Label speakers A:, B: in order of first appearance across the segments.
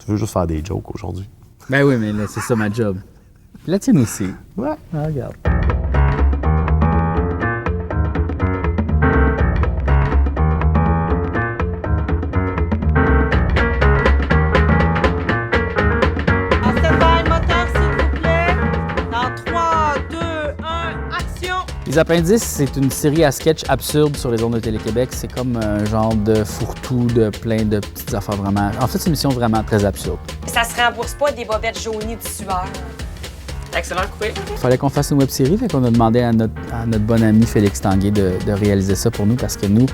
A: Tu veux juste faire des jokes aujourd'hui.
B: Ben oui, mais là, c'est ça ma job. La tienne aussi.
A: Ouais.
B: Ah, regarde.
C: En stand-by, moteur, s'il vous plaît. Dans 3, 2, 1, action!
B: Les Appendices, c'est une série à sketch absurde sur les ondes de Télé-Québec. C'est comme un genre de fourre-tout de plein de petites affaires vraiment... En fait, c'est une émission vraiment très absurde.
D: Ça se rembourse pas des bobettes jaunies de sueur.
C: Excellent coupé.
B: Il fallait qu'on fasse une web-série, fait qu'on a demandé à notre bon ami Félix Tanguay de réaliser ça pour nous parce que nous,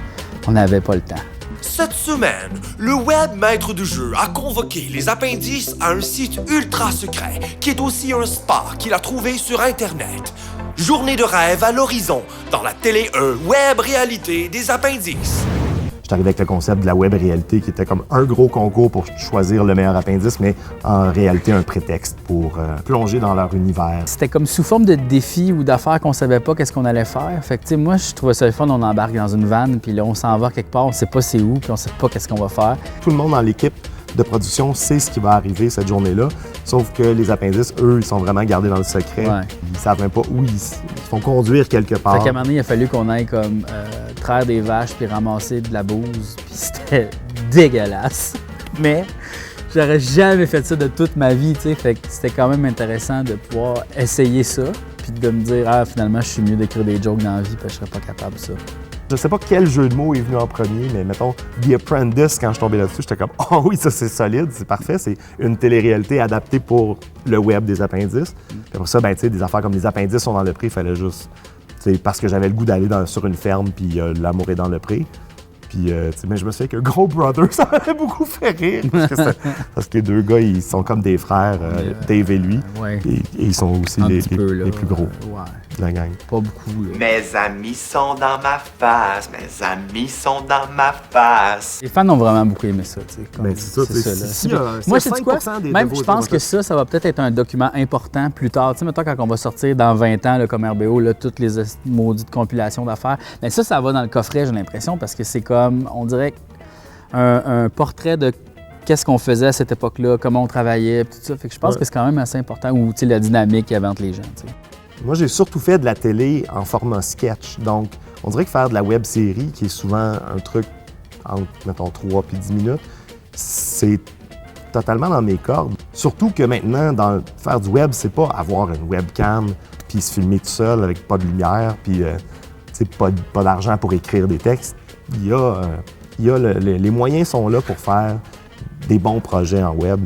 B: on n'avait pas le temps.
E: Cette semaine, le web maître du jeu a convoqué les Appendices à un site ultra secret qui est aussi un spa qu'il a trouvé sur Internet. Journée de rêve à l'horizon dans la télé web réalité des Appendices.
A: Je suis arrivé avec le concept de la web réalité qui était comme un gros concours pour choisir le meilleur appendice, mais en réalité un prétexte pour plonger dans leur univers.
B: C'était comme sous forme de défi ou d'affaires qu'on savait pas qu'est-ce qu'on allait faire. Fait que, tu sais, moi, je trouvais ça le fun, on embarque dans une vanne, puis là, on s'en va quelque part, on sait pas c'est où, puis on sait pas qu'est-ce qu'on va faire.
A: Tout le monde dans l'équipe de production sait ce qui va arriver cette journée-là, sauf que les appendices, eux, ils sont vraiment gardés dans le secret.
B: Ouais.
A: Ils savent même pas où ils se font conduire quelque part.
B: Fait qu'à un moment donné, il a fallu qu'on aille comme traire des vaches puis ramasser de la bouse, puis c'était dégueulasse. Mais j'aurais jamais fait ça de toute ma vie, tu sais. Fait que c'était quand même intéressant de pouvoir essayer ça, puis de me dire, ah, finalement, je suis mieux d'écrire des jokes dans la vie, puis je serais pas capable de ça.
A: Je sais pas quel jeu de mots est venu en premier, mais mettons, The Apprentice, quand je suis tombé là-dessus, j'étais comme « Oh oui, ça c'est solide, c'est parfait, c'est une télé-réalité adaptée pour le web des appendices. » Puis après ça, ben tu sais, des affaires comme les appendices sont dans le pré, il fallait juste, tu sais, parce que j'avais le goût d'aller sur une ferme, puis l'amour est dans le pré. Puis, tu sais, mais je me souviens que Gros Brother, ça m'avait beaucoup fait rire. Parce que les deux gars, ils sont comme des frères, Dave et lui.
B: Ouais.
A: Et ils sont aussi les plus gros de la gang.
B: Pas beaucoup, là.
E: Mes amis sont dans ma face, mes amis sont dans ma face.
B: Les fans ont vraiment beaucoup aimé ça, tu sais.
A: Ben, c'est ça, tu sais,
B: là.
A: si,
B: Moi,
A: c'est
B: c'est quoi?
A: 5% de
B: Même,
A: vos
B: je pense que
A: auditeurs.
B: ça va peut-être être un document important plus tard. Tu sais, mettons, quand on va sortir dans 20 ans, là, comme RBO, là, toutes les maudites compilations d'affaires. Mais ça va dans le coffret, j'ai l'impression, parce que c'est comme, on dirait, un portrait de qu'est-ce qu'on faisait à cette époque-là, comment on travaillait, tout ça. Fait que je pense que c'est quand même assez important, ou, tu sais, la dynamique qu'il y avait entre les gens, tu sais.
A: Moi, j'ai surtout fait de la télé en format sketch. Donc, on dirait que faire de la web-série, qui est souvent un truc entre, mettons, 3 puis 10 minutes, c'est totalement dans mes cordes. Surtout que maintenant, faire du web, c'est pas avoir une webcam puis se filmer tout seul avec pas de lumière puis pas d'argent pour écrire des textes. Les moyens sont là pour faire des bons projets en web.